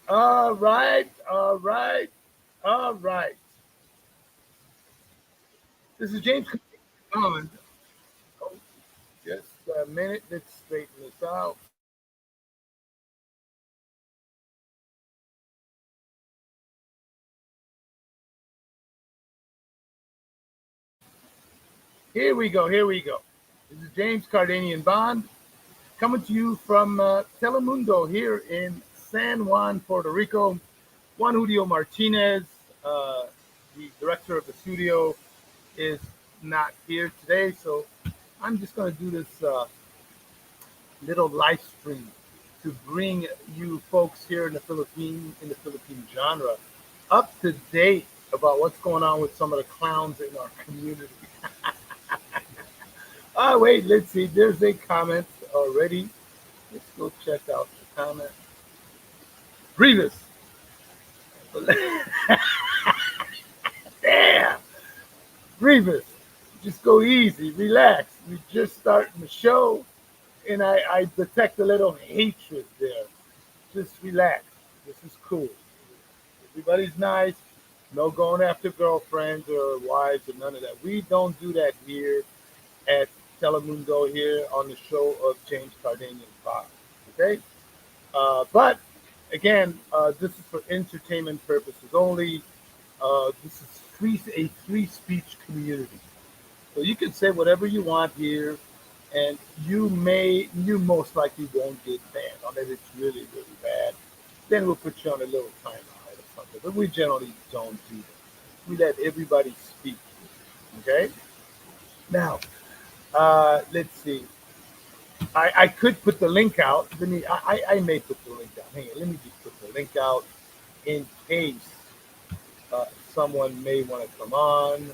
All right, all right, all right. This is James Bond. Oh, just a minute. Let's straighten this out. Here we go. Here we go. This is James Cardanian Bond coming to you from Telemundo here in San Juan, Puerto Rico. Juan Julio Martinez, uh, the director of the studio, is not here today, so I'm just going to do this little live stream to bring you folks here in the Philippine genre, up to date about what's going on with some of the clowns in our community. Oh, wait, let's see. There's a comment already. Let's go check out the comment. Grievous. Damn. Grievous. Just go easy. Relax. We just starting the show, and I detect a little hatred there. Just relax. This is cool. Everybody's nice. No going after girlfriends or wives or none of that. We don't do that here at Telemundo here on the show of James Cardanian Bob. Okay? But again, this is for entertainment purposes only. This is a free speech community. So you can say whatever you want here, and you most likely won't get banned unless it's really, really bad. Then we'll put you on a little timeout or something. But we generally don't do that. We let everybody speak. Okay? Now, let's see. I could put the link out. I may put the link out. Hang on, let me just put the link out in case uh, someone may want to come on.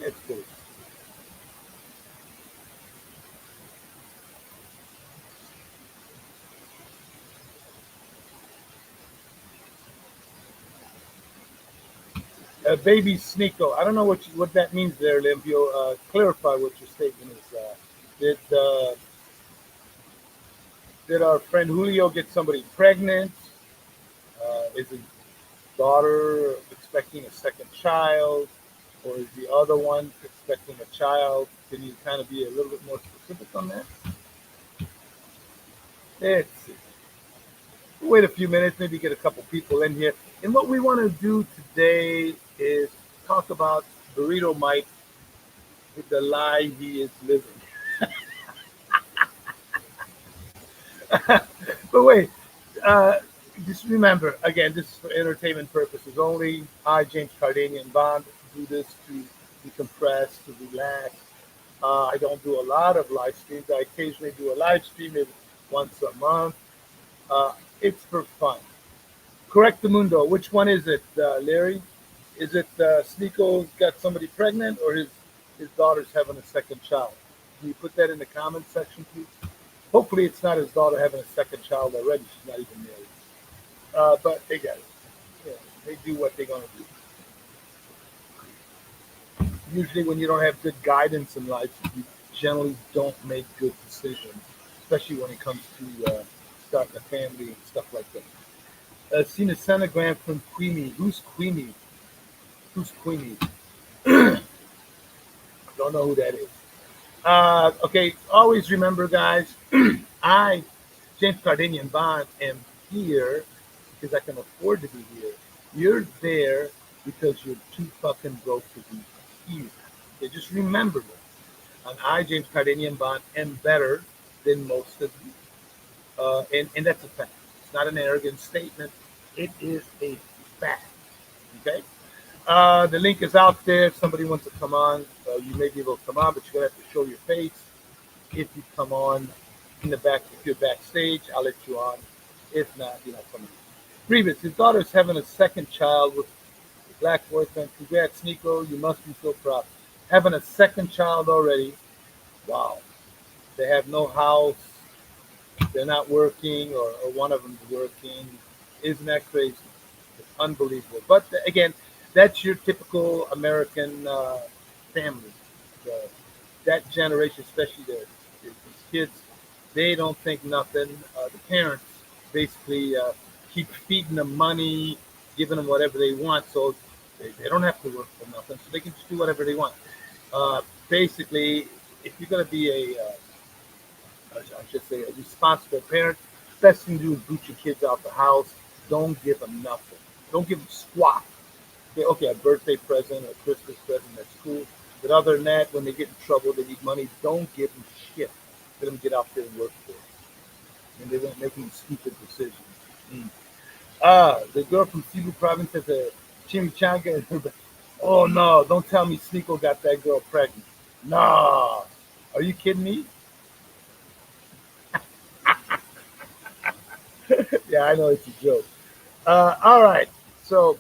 Let's do it. Baby Sneeko. I don't know what that means there, Limpio. Clarify what your statement is. Did did our friend Julio get somebody pregnant? Is his daughter expecting a second child, or is the other one expecting a child? Can you kind of be a little bit more specific on that? Let's see. We'll wait a few minutes, maybe get a couple people in here. And what we want to do today is talk about Burrito Mike with the lie he is living. But wait, uh, just remember, again, this is for entertainment purposes only. I, James Cardanian Bond, do this to decompress, to relax. I don't do a lot of live streams. I occasionally do a live stream maybe once a month. It's for fun. Correct the mundo. Which one is it, Larry? Is it Sneeko got somebody pregnant, or his daughter's having a second child? Can you put that in the comment section, please? Hopefully, it's not his daughter having a second child already. She's not even married. But they got it. Yeah, they do what they're gonna do. Usually, when you don't have good guidance in life, you generally don't make good decisions, especially when it comes to starting a family and stuff like that. Seen a sonogram from Queenie. Who's Queenie? Who's Queenie? Don't know who that is. Okay, always remember, guys, I, James Cardinian Bond, am here because I can afford to be here. You're there because you're too fucking broke to be here. Okay, just remember that. And I, James Cardinian Bond, am better than most of you. And that's a fact. It's not an arrogant statement. It is a fact. Okay? The link is out there. If somebody wants to come on, you may be able to come on, but you're going to have to show your face. If you come on in the back, if you're backstage, I'll let you on. If not, you're not coming. Grievous, his daughter's having a second child with a black boyfriend. Congrats, Nico. You must be so proud. Having a second child already. Wow. They have no house. They're not working, or one of them's working. Isn't that crazy? It's unbelievable. But again, that's your typical American family. The, that generation, especially these kids, They don't think nothing. The parents basically keep feeding them money, giving them whatever they want, so they don't have to work for nothing, so they can just do whatever they want. Basically, if you're going to be I should say, a responsible parent, best thing to do is boot your kids out the house. Don't give them nothing. Don't give them squat. Okay, a birthday present or a Christmas present, that's cool. But other than that, when they get in trouble, they need money, don't give them shit. Let them get out there and work for it. And they won't make any stupid decisions. Mm. The girl from Cebu province has a chimichanga in her. Oh no, don't tell me Sneeko got that girl pregnant. Nah. Are you kidding me? Yeah, I know it's a joke. All right. So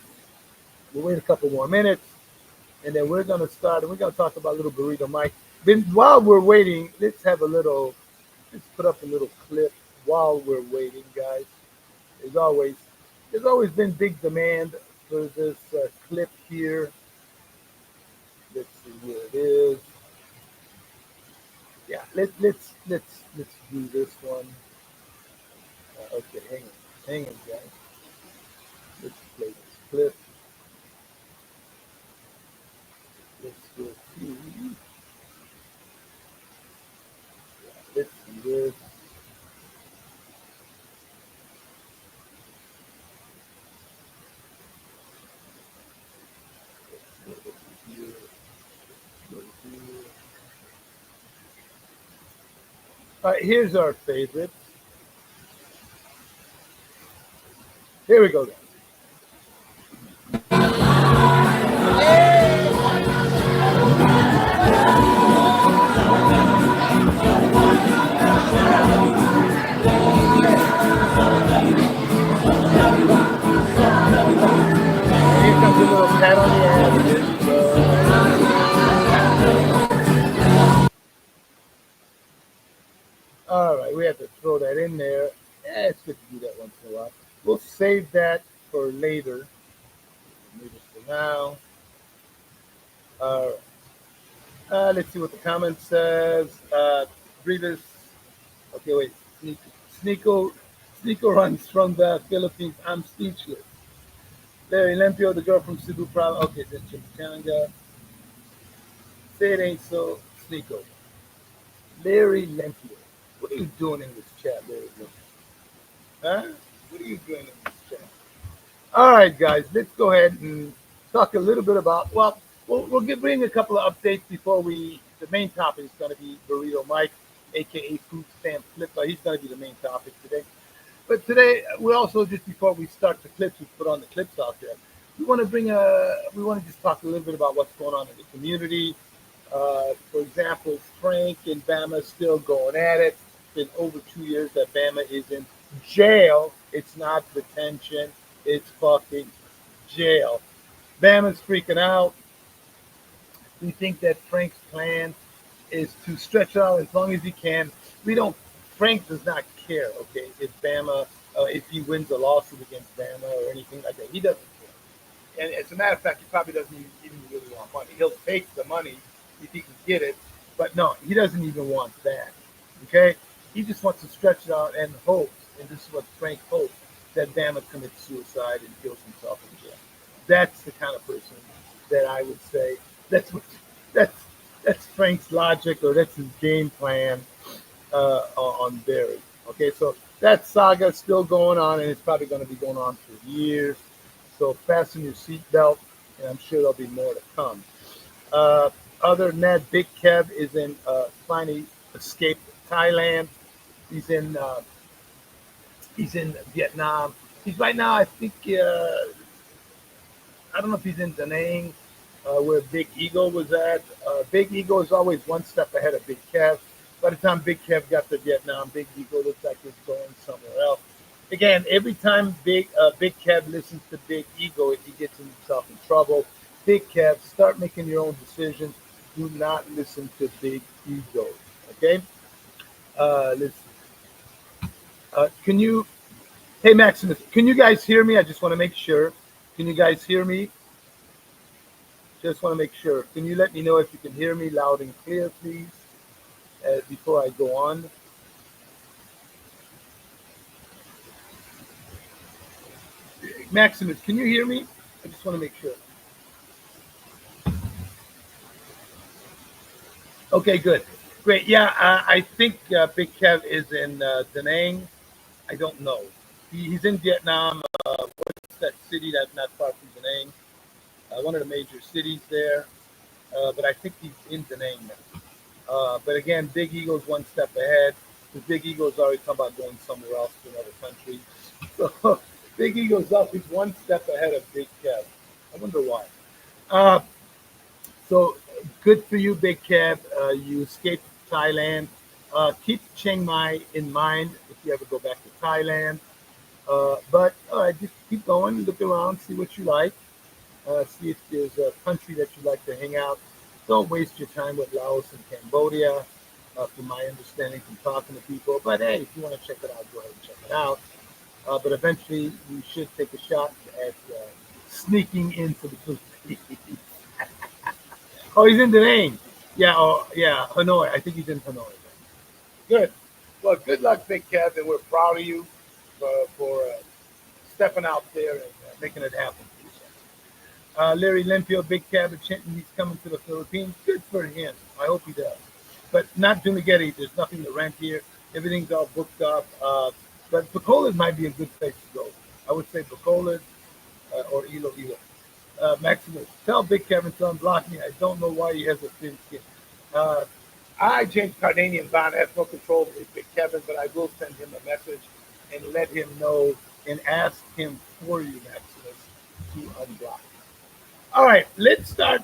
we'll wait a couple more minutes and then we're going to start and we're going to talk about little Burrito Mike. Then while we're waiting, let's put up a little clip while we're waiting, guys. There's always, there's always been big demand for this clip here. Let's see where it is. Yeah, let's do this one. Okay, hang on, guys. Let's play this clip. Let's go to. Let's do this. Go here. Go here. All right, here's our favorite. Here we go, guys. Here comes a little pat on the ass. There you go. All right, we have to throw that in there. Yeah, it's good to do that once in a while. We'll save that for later. Leave it for now. All right. Let's see what the comment says. Breeders. Okay, wait. Sneeko, Sneeko runs from the Philippines. I'm speechless. Larry Lempio, the girl from Cebu Province. Okay, that's Chimichanga. Say it ain't so. Sneeko. Larry Lempio. What are you doing in this chat, Larry Lempio? Huh? What are you doing in this chat? All right, guys, let's go ahead and talk a little bit about. Well, bring a couple of updates before we. The main topic is going to be Burrito Mike, aka Food Stamp Flipper. He's going to be the main topic today. But today, we also just before we start the clips, we put on the clips out there. We want to just talk a little bit about what's going on in the community. For example, Frank and Bama still going at it. It's been over 2 years that Bama is in jail. It's not detention. It's fucking jail. Bama's freaking out. We think that Frank's plan is to stretch it out as long as he can. We don't. Frank does not care. Okay, if Bama, if he wins a lawsuit against Bama or anything like that, he doesn't care. And as a matter of fact, he probably doesn't even really want money. He'll take the money if he can get it, but no, he doesn't even want that. Okay, he just wants to stretch it out and hopes, and this is what Frank hopes, that Bama commits suicide and kills himself in jail. That's the kind of person that I would say that's what that's that's Frank's logic or that's his game plan on Barry. Okay, so that saga is still going on and it's probably going to be going on for years. So fasten your seatbelt, and I'm sure there'll be more to come. Other than that, Big Kev is in finally escaped Thailand. He's in Vietnam. He's right now, I think. I don't know if he's in Da Nang, where Big Ego was at. Big Ego is always one step ahead of Big Kev. By the time Big Kev got to Vietnam, Big Ego looks like he's going somewhere else. Again, every time Big Kev listens to Big Ego, he gets himself in trouble. Big Kev, start making your own decisions. Do not listen to Big Ego. Okay? Listen. Can you? Hey Maximus, can you guys hear me? I just want to make sure. Can you guys hear me? Just want to make sure. Can you let me know if you can hear me loud and clear, please, before I go on? Maximus, can you hear me? I just want to make sure. Okay, good. Great. Yeah, I think Big Kev is in Da Nang. I don't know. He's in Vietnam. What's that city that's not far from Da Nang? One of the major cities there. But I think he's in Da Nang now. But again, Big Eagle's one step ahead. The Big Eagle's already talking about going somewhere else to another country. So Big Eagle's up. He's one step ahead of Big Kev. I wonder why. Uh, so good for you, Big Kev. You escaped Thailand. Keep Chiang Mai in mind if you ever go back to Thailand. But all right, just keep going, look around, see what you like, see if there's a country that you'd like to hang out. Don't waste your time with Laos and Cambodia, from my understanding from talking to people. But hey, if you want to check it out, go ahead and check it out. But eventually, you should take a shot at sneaking into the Philippines. Oh, he's in Da Nang. Yeah, oh, yeah, Hanoi. I think he's in Hanoi. Good. Well, good luck, Big Kev, and we're proud of you for stepping out there and making it happen. Larry Limpio, Big Kev at Chinton, he's coming to the Philippines. Good for him. I hope he does. But not Dumaguete. There's nothing to rent here. Everything's all booked up. But Bacolod might be a good place to go. I would say Bacolod or Iloilo. Maximus, tell Big Kevin to unblock me. I don't know why he has a thin skin. Uh, James Cardanian Bond, has no control of Big Kevin, but I will send him a message and let him know and ask him for you, Maximus, to unblock. All right, let's start.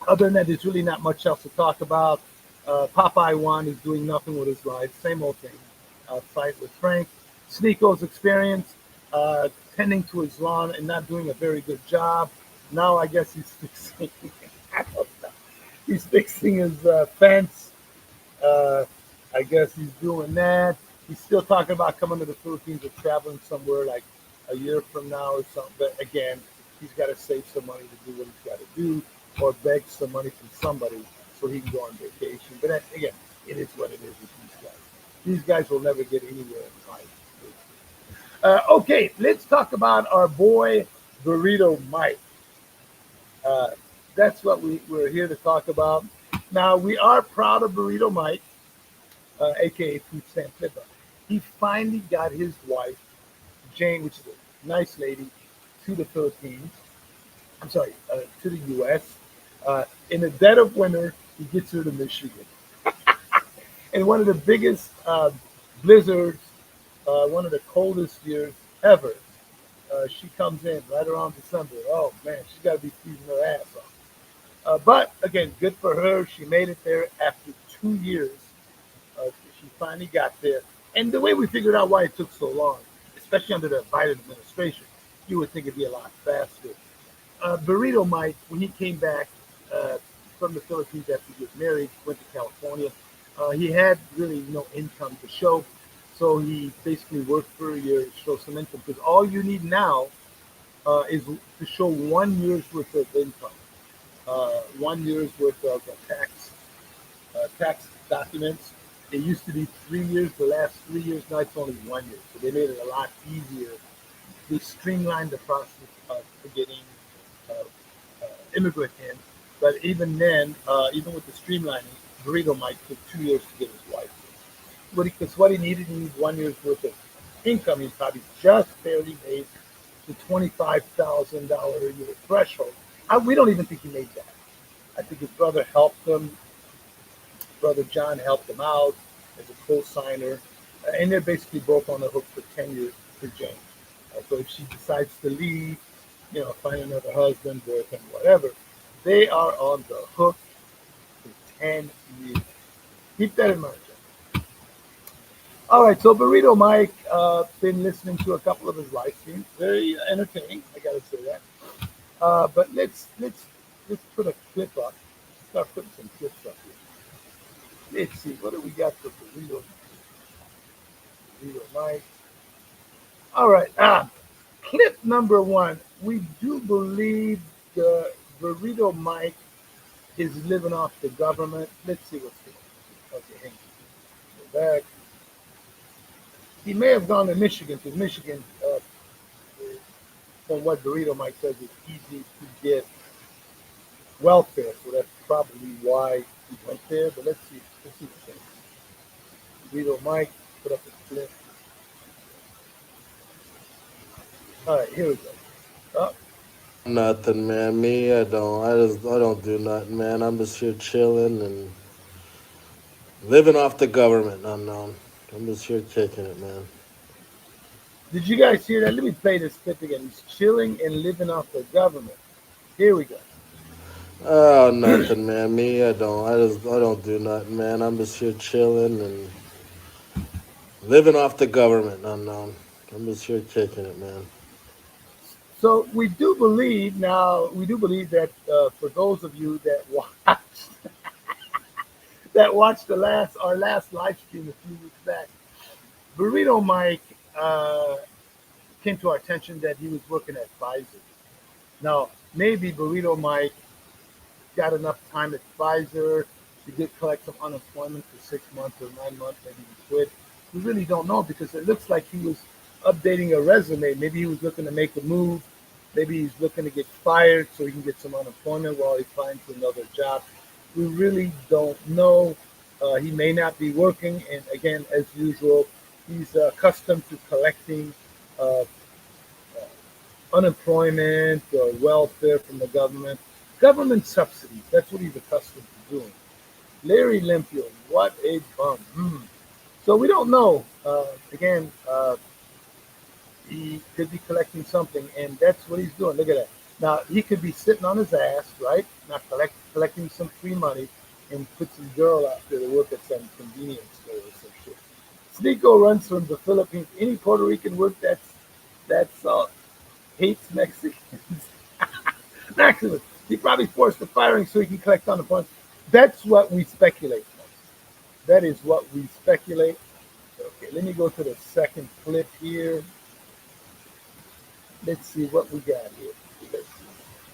Other than that, there's really not much else to talk about. Popeye One is doing nothing with his life. Same old thing. Fight with Frank. Sneako's experience, tending to his lawn and not doing a very good job. Now I guess he's fixing. I don't know. He's fixing his fence. Uh, I guess he's doing that. He's still talking about coming to the Philippines or traveling somewhere like a year from now or something. But again, he's got to save some money to do what he's got to do or beg some money from somebody so he can go on vacation. But that, again, it is what it is with these guys. These guys will never get anywhere in life. Okay, let's talk about our boy Burrito Mike. Uh, that's what we're here to talk about. Now, we are proud of Burrito Mike, aka Food Stamp Flipper. He finally got his wife, Jane, which is a nice lady, to the Philippines. I'm sorry, to the U.S. In the dead of winter, he gets her to Michigan. In one of the biggest blizzards, one of the coldest years ever, she comes in right around December. Oh man, she's got to be freezing her ass off. But again, good for her. She made it there after 2 years. She finally got there. And the way we figured out why it took so long, especially under the Biden administration, you would think it'd be a lot faster. Burrito Mike, when he came back from the Philippines after he was married, went to California. He had really no income to show, so he basically worked for a year to show some income. Because all you need now is to show 1 year's worth of income, 1 year's worth of tax documents. It used to be 3 years. The last 3 years, now it's only 1 year. So they made it a lot easier. They streamlined the process of getting uh, immigrant in. But even then, even with the streamlining, Burrito Mike took 2 years to get his wife. Because what he needed 1 year's worth of income. He probably just barely made the $25,000 a year threshold. We don't even think he made that. I think his brother helped him. Brother John helped him out as a co-signer, and they're basically both on the hook for 10 years for Jane. So if she decides to leave, find another husband, boyfriend, whatever, they are on the hook for 10 years. Keep that in mind, John. All right, so Burrito Mike, been listening to a couple of his live streams. Very entertaining, I gotta say that. But let's put a clip up. Start putting some clips up here. Let's see, what do we got for Burrito Mike? All right, clip number one. We do believe the Burrito Mike is living off the government. Let's see what's going on. Okay, hang on. Go back. He may have gone to Michigan because Michigan from what Burrito Mike says, it's easy to get welfare, so that's probably why he went there. But let's see. Let's see the thing. Burrito Mike, put up the clip. All right, here we go. Oh, Nothing, man. Me, I don't do nothing, man. I'm just here chilling and living off the government. Unknown. I'm just here kicking it, man. did you guys hear that? Let me play this clip again. He's chilling and living off the government. Here we go. Oh, nothing, man. Me, I don't do nothing, man. I'm just here chilling and living off the government. Unknown. I'm just here kicking it, man. So we do believe now. We do believe that for those of you that watched the last our last live stream a few weeks back, Burrito Mike came to our attention that he was working at Pfizer. Now maybe Burrito Mike got enough time at Pfizer. He did collect some unemployment for 6 months or 9 months. Maybe he quit. We really don't know because it looks like he was updating a resume. Maybe he was looking to make a move. Maybe he's looking to get fired so he can get some unemployment while he finds another job. We really don't know. He may not be working. And again, as usual, he's accustomed to collecting uh, unemployment or welfare from the government. Government subsidies, that's what he's accustomed to doing. Larry Limpio, what a bum. So we don't know. Again, he could be collecting something, and that's what he's doing. Look at that. Now, he could be sitting on his ass, right? Not collecting some free money and put some girl out there to work at some convenience store or some shit. Sneeko runs from the Philippines. Any Puerto Rican work that's hates Mexicans. Maximum. He probably forced the firing so he can collect on the funds. That's what we speculate. That is what we speculate. Okay, let me go to the second clip here. Let's see what we got here. Let's see.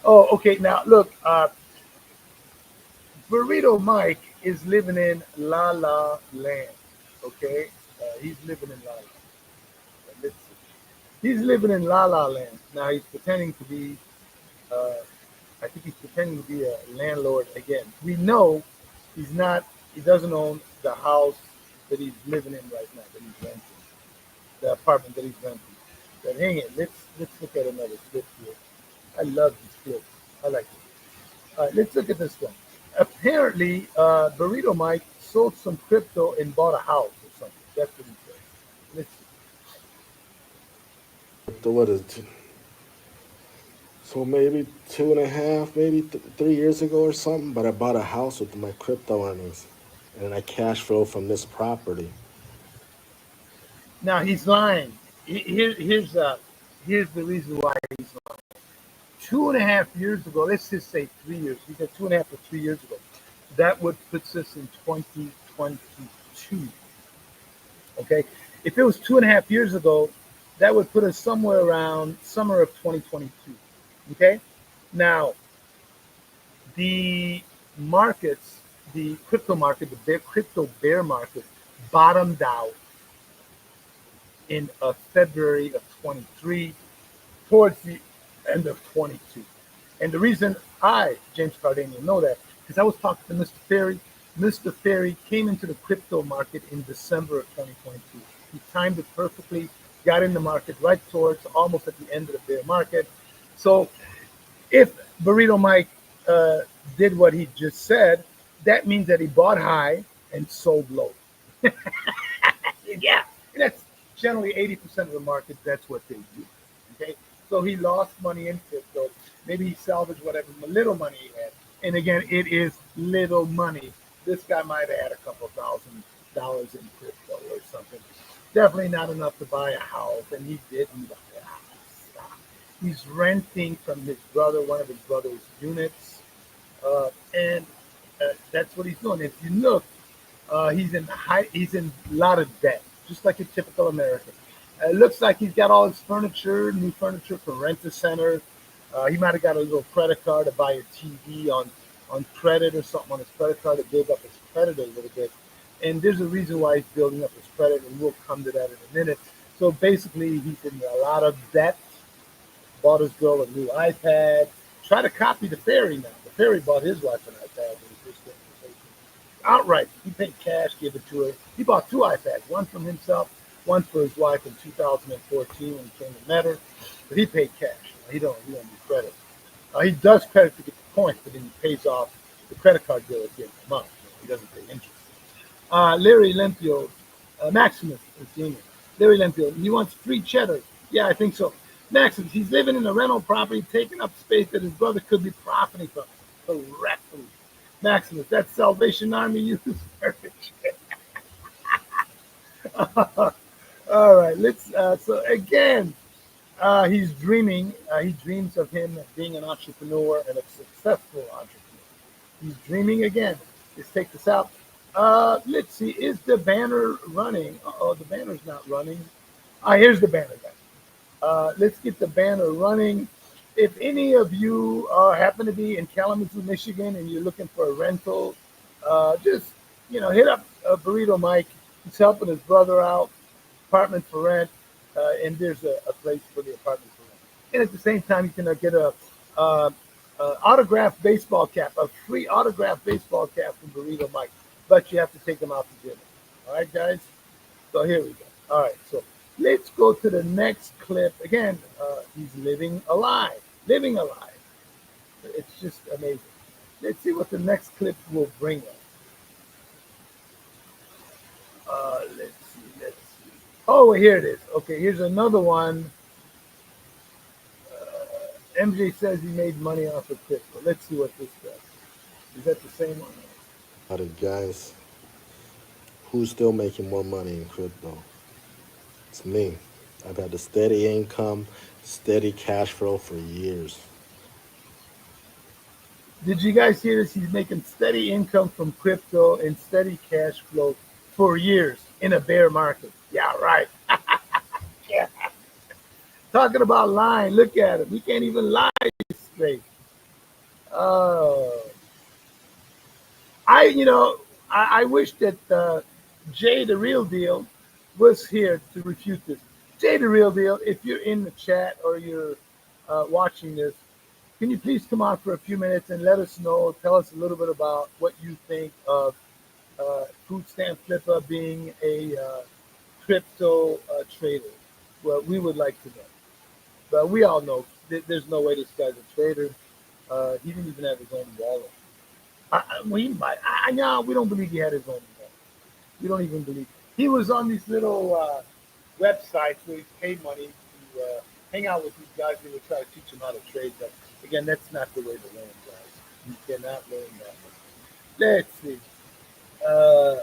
Oh, okay. Now look, Burrito Mike is living in La La Land. Okay, he's living in La La. Let's see. He's living in La La Land. Now he's pretending to be uh, I think he's pretending to be a landlord again. We know he's not. He doesn't own the house that he's living in right now. That he's renting, the apartment that he's renting. But hang it. Let's look at another clip here. I love these clips. I like it. All right, let's look at this one. Apparently, Burrito Mike sold some crypto and bought a house or something. That's what he said. Let's What is it? So maybe 2.5, maybe 3 years ago or something. But I bought a house with my crypto earnings, and I cash flow from this property. Now he's lying. Here's the reason why he's lying. 2.5 years ago, let's just say 3 years. He said 2.5 to 3 years ago. That would put us in 2022. Okay, if it was 2.5 years ago, that would put us somewhere around summer of 2022. Okay, now the markets, the crypto market, crypto bear market, bottomed out in February of 23 towards the end of 22. And the reason I, James Cardanian, know that because I was talking to Mr. Ferry. Mr. Ferry came into the crypto market in December of 2022. He timed it perfectly, got in the market right towards almost at the end of the bear market. So if Burrito Mike uh, did what he just said, that means that he bought high and sold low. Yeah, and that's generally 80% of the market. That's what they do. Okay, so he lost money in crypto. Maybe he salvaged whatever little money he had. And again, it is little money. This guy might have had a couple $1,000 in crypto or something. Definitely not enough to buy a house, and he didn't buy a house. He's renting from his brother, one of his brother's units, and that's what he's doing. If you look, he's in a lot of debt, just like a typical American. It looks like he's got all his furniture, new furniture for rent a center. He might have got a little credit card to buy a TV on credit or something on his credit card to build up his credit a little bit. And there's a reason why he's building up his credit, and we'll come to that in a minute. So basically, he's in a lot of debt, bought his girl a new iPad. Try to copy the fairy now. The fairy bought his wife an iPad when he first came to the outright. He paid cash, gave it to her. He bought two iPads, one from himself, one for his wife in 2014 when he came and met her. But he paid cash. He don't do credit. He does credit to get the points, but then he pays off the credit card bill at the end of the month. He doesn't pay interest. Larry Limpio, Maximus is genius. Larry Limpio, he wants free cheddar. Yeah, I think so. Maximus, he's living in a rental property, taking up space that his brother could be profiting from. Correctly. Maximus, that's Salvation Army youth furniture. All right, let's. So again, he's dreaming. He dreams of him being an entrepreneur and a successful entrepreneur. He's dreaming again. Let's take this out. Let's see. Is the banner running? Oh, the banner's not running. Here's the banner, guys. Let's get the banner running. If any of you happen to be in Kalamazoo, Michigan, and you're looking for a rental, just hit up Burrito Mike. He's helping his brother out, apartment for rent, and there's a place for the apartment for rent. And at the same time, you can get uh, autographed baseball cap, a free autographed baseball cap from Burrito Mike, but you have to take him out to dinner. All right, guys. So here we go. All right, so let's go to the next clip. Again, he's living alive. It's just amazing. Let's see what the next clip will bring us. Let's see. Oh, here it is. Okay, here's another one. MJ says he made money off of crypto. Let's see what this does. Is that the same one? Out of guys, who's still making more money in crypto? It's me. I've had a steady income, steady cash flow for years. Did you guys hear this? He's making steady income from crypto and steady cash flow for years in a bear market. Yeah, right. Yeah. Talking about lying. Look at him. He can't even lie straight. Oh. I wish that Jay the Real Deal was here to refute this. Jay the Real Deal, if you're in the chat or you're watching this, can you please come on for a few minutes and let us know, tell us a little bit about what you think of Food Stamp Flipper being a crypto trader? Well, we would like to know. But we all know there's no way this guy's a trader. He didn't even have his own wallet. No, we don't believe he had his own wallet. We don't even believe. He was on these little websites where he paid money to hang out with these guys who would try to teach him how to trade. But again, that's not the way to learn, guys. You cannot learn that way. Let's see. Uh,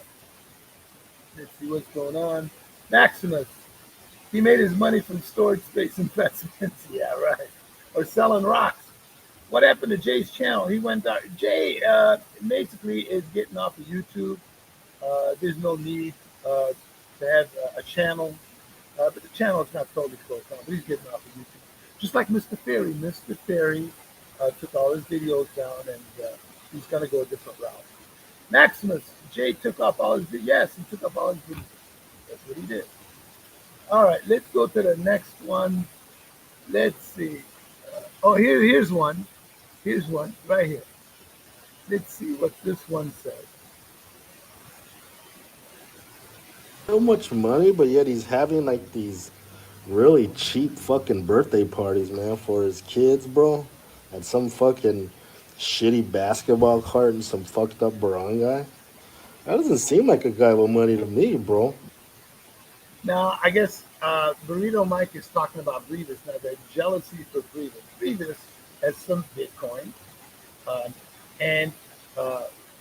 let's see what's going on. Maximus. He made his money from storage space investments. Yeah, right. Or selling rocks. What happened to Jay's channel? He went down. Jay basically is getting off of YouTube. There's no need to have a channel, but the channel is not totally closed down. But he's getting off of YouTube, just like Mr. Ferry. Mr. Ferry took all his videos down, and he's going to go a different route. Maximus, Jay took off all his videos. Yes, he took off all his videos. That's what he did. All right, let's go to the next one. Let's see. Here's one. Here's one right here. Let's see what this one says. So much money, but yet he's having like these really cheap fucking birthday parties, man, for his kids, bro. At some fucking shitty basketball court and some fucked up barangay. That doesn't seem like a guy with money to me, bro. Now, I guess Burrito Mike is talking about Brevis. Now, the jealousy for Brevis. Brevis has some Bitcoin, um, and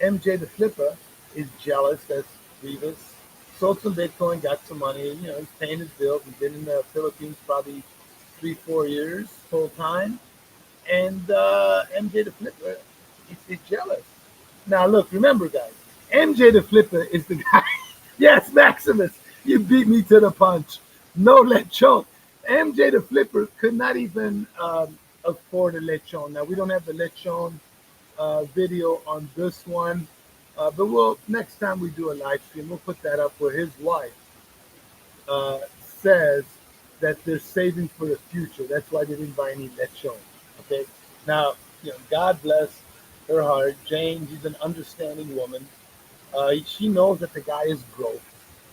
MJ the Flipper is jealous that Brevis sold some Bitcoin, got some money. He's paying his bills. He's been in the Philippines probably 3-4 years full time, and MJ the Flipper is jealous. Now, look, remember, guys, MJ the Flipper is the guy. Yes, Maximus, you beat me to the punch. No lechon. MJ the Flipper could not even afford a lechon. Now, we don't have the lechon video on this one, but next time we do a live stream, we'll put that up where his wife says that they're saving for the future. That's why they didn't buy any lechon. Okay, now God bless her heart. Jane, she's an understanding woman. She knows that the guy is broke,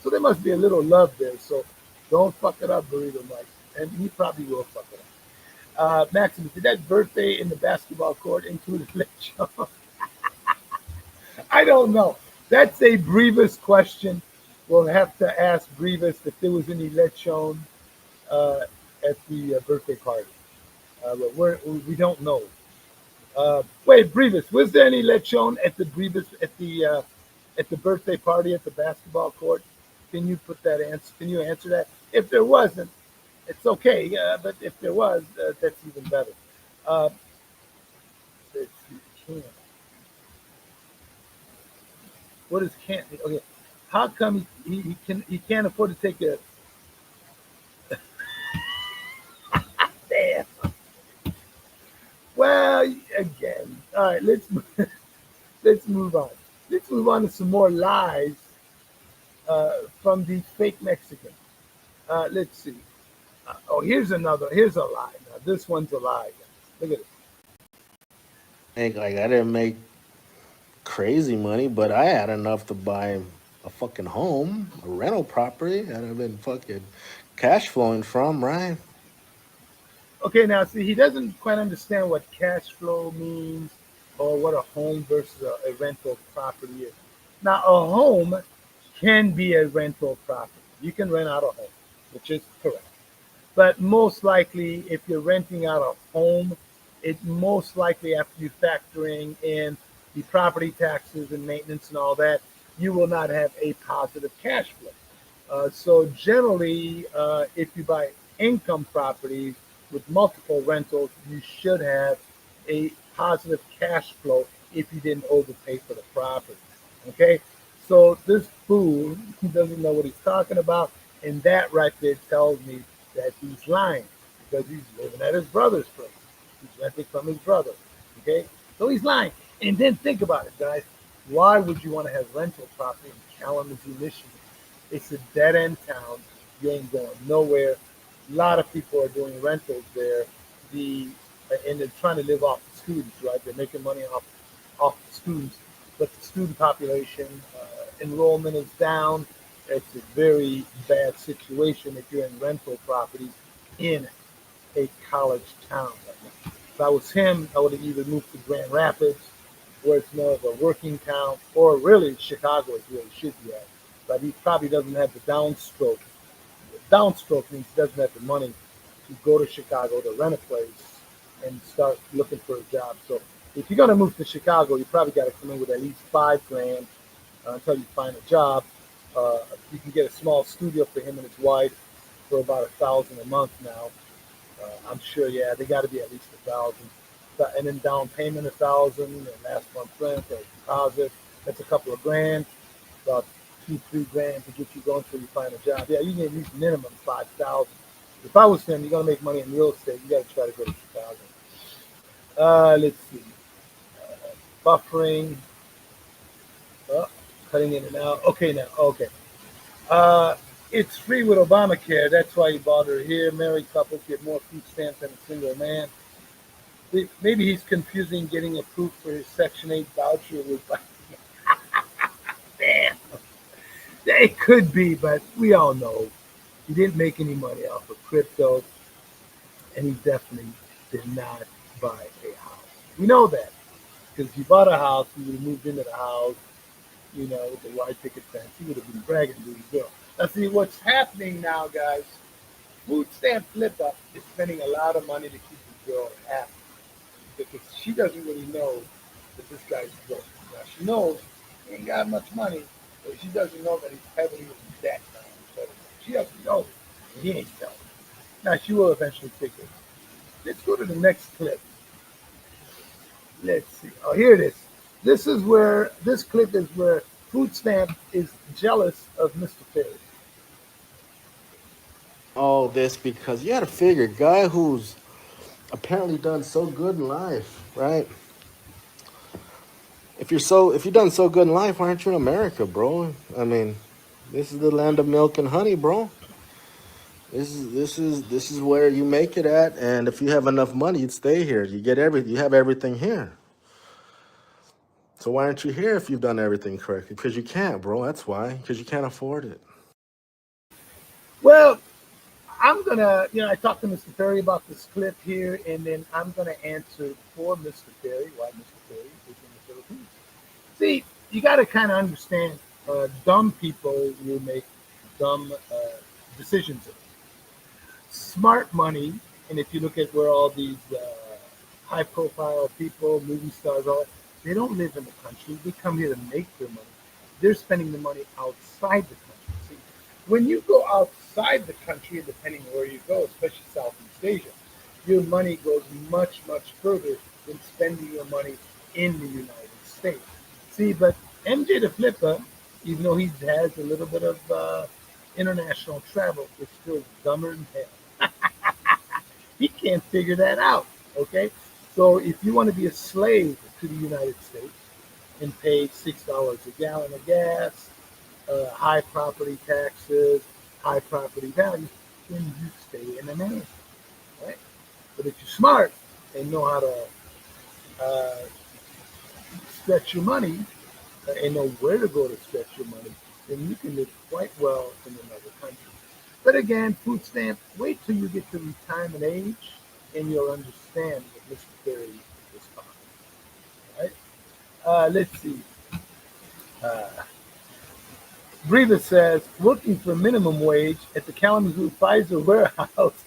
so there must be a little love there. So don't fuck it up, Burrito Mike, and he probably will fuck it up. Maximus, did that birthday in the basketball court include a lechon? I don't know. That's a Brevis question. We'll have to ask Brevis if there was any lechon uh, at the birthday party. But we don't know. Wait, Brevis, was there any lechon at the Brevis at the birthday party at the basketball court? Can you put that answer? Can you answer that? If there wasn't, it's okay. But if there was, that's even better. Uh, let's see. Can. What is can't? Okay. How come he can't afford to take a damn? Well, again, all right. Let's move on. Let's move on to some more lies from these fake Mexicans. Let's see. Oh, here's another. Here's a lie. Now this one's a lie. Look at it. Like I didn't make crazy money, but I had enough to buy a fucking home, a rental property that I've been fucking cash flowing from, right? Okay, now see, he doesn't quite understand what cash flow means or what a home versus a rental property is. Now, a home can be a rental property. You can rent out a home, which is correct. But most likely, if you're renting out a home, it most likely after you factoring in the property taxes and maintenance and all that, you will not have a positive cash flow. So generally, if you buy income properties with multiple rentals, you should have a positive cash flow if you didn't overpay for the property. Okay, so this fool doesn't know what he's talking about, and that right there tells me that he's lying because he's living at his brother's place. He's renting from his brother. Okay, so he's lying. And then think about it, guys. Why would you want to have rental property in Kalamazoo, Michigan? It's a dead end town. You ain't going nowhere. A lot of people are doing rentals there. The and they're trying to live off the students, right? They're making money off the students, but the student population enrollment is down. It's a very bad situation if you're in rental properties in a college town right now. If I was him, I would have either moved to Grand Rapids, where it's more of a working town, or really Chicago is where he should be at. But he probably doesn't have the downstroke. Downstroke means he doesn't have the money to go to Chicago to rent a place and start looking for a job. So if you're gonna move to Chicago, you probably got to come in with at least 5 grand until you find a job. You can get a small studio for him and his wife for about 1,000 a month now. I'm sure, yeah, they got to be at least 1,000, and then down payment 1,000, and last month's rent or deposit. That's a couple of grand, about 2, 3 grand to get you going until you find a job. Yeah, you need at least minimum 5,000. If I was him, you're gonna make money in real estate. You got to try to go to Chicago. Let's see, buffering, oh, cutting in and out. Okay, now, okay. Uh, it's free with Obamacare. That's why you bought her here. Married couples get more food stamps than a single man. Maybe he's confusing getting approved for his Section 8 voucher with. Damn. It could be, but we all know he didn't make any money off of crypto, and he definitely did not buy a house. We know that because if he bought a house, he would have moved into the house, with the white picket fence. He would have been bragging to his girl. Now, see what's happening now, guys. Food stamp flip up is spending a lot of money to keep his girl happy because she doesn't really know that this guy's broke. Now she knows he ain't got much money, but she doesn't know that he's heavily in debt now. So she doesn't know it. He ain't telling. Now she will eventually figure it. Let's go to the next clip. Let's see. Oh, here it is. This clip is where Food Stamp is jealous of Mr. Perry. All this because you got to figure, guy who's apparently done so good in life, right? If you've done so good in life, why aren't you in America, bro? I mean, this is the land of milk and honey, bro. This is where you make it at, and if you have enough money, you'd stay here. You have everything here. So why aren't you here if you've done everything correctly? Because you can't, bro. That's why. Because you can't afford it. Well, I'm gonna, I talked to Mr. Perry about this clip here, and then I'm gonna answer for Mr. Perry why Mr. Perry is in the Philippines. See, you got to kind of understand, dumb people will make dumb decisions. Smart money, and if you look at where all these high-profile people, movie stars, all they don't live in the country. They come here to make their money. They're spending the money outside the country. See, when you go outside the country, and depending on where you go, especially Southeast Asia, your money goes much, much further than spending your money in the United States. See, but MJ the Flipper, even though he has a little bit of international travel, is still dumber than hell. He can't figure that out. Okay, so if you want to be a slave to the United States and pay $6 a gallon of gas, high property taxes, high property values, then you stay in America, right? But if you're smart and know how to uh, stretch your money and know where to go to stretch your money, then you can live quite well in another country. But again, food stamp, wait till you get to retirement age and you'll understand what Mr. Perry is talking about, right? Let's see. Uh, Breather says, working for minimum wage at the Kalamazoo Pfizer warehouse,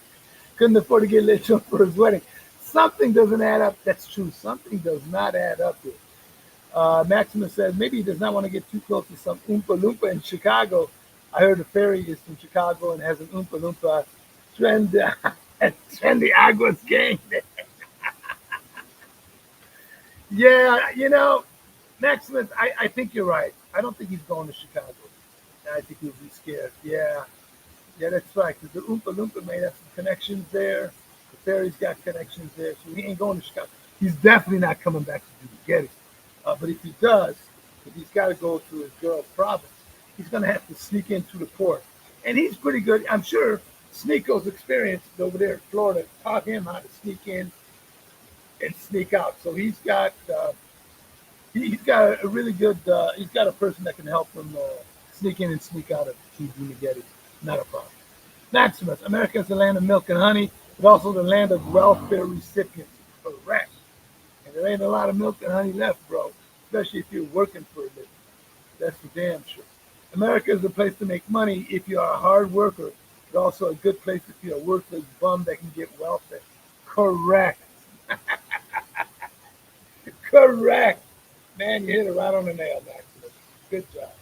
couldn't afford to get lechon for his wedding. Something doesn't add up. That's true. Something does not add up here. Maximus says, maybe he does not want to get too close to some Oompa Loompa in Chicago. I heard the ferry is from Chicago and has an Oompa Loompa trend, trendy Aguas gang. Yeah, Maximus, I think you're right. I don't think he's going to Chicago. I think he'll be scared. Yeah, yeah, that's right. Because the Oompa Loompa may have some connections there. The ferry's got connections there, so he ain't going to Chicago. He's definitely not coming back to Dubuque. But if he does, if he's got to go to his girl's province, he's going to have to sneak in through the port. And he's pretty good. I'm sure Sneako's experience over there in Florida taught him how to sneak in and sneak out. So he's got a really good. He's got a person that can help him sneak in and sneak out of TG Magetti. Not a problem. Maximus, America is the land of milk and honey, but also the land of welfare recipients. Correct. And there ain't a lot of milk and honey left, bro. Especially if you're working for a living. That's for damn sure. America is a place to make money if you are a hard worker, but also a good place if you're a worthless bum that can get welfare. Correct. Correct. Man, you hit it right on the nail, Maximus. Good job.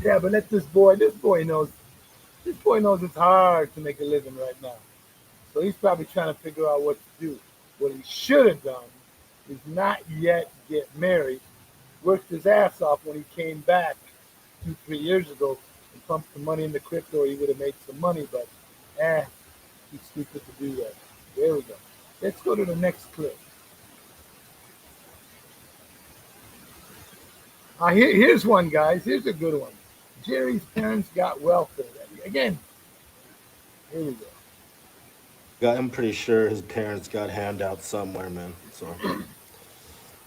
Yeah, but let this boy knows it's hard to make a living right now. So he's probably trying to figure out what to do. What he should have done is not yet get married, worked his ass off when he came back 2, 3 years ago and pumped some money into crypto. He would have made some money, but he's stupid to do that. There we go. Let's go to the next clip. Here's one, guys. Here's a good one. Jerry's parents got welfare. Again, here we go. I'm pretty sure his parents got handouts somewhere, man. So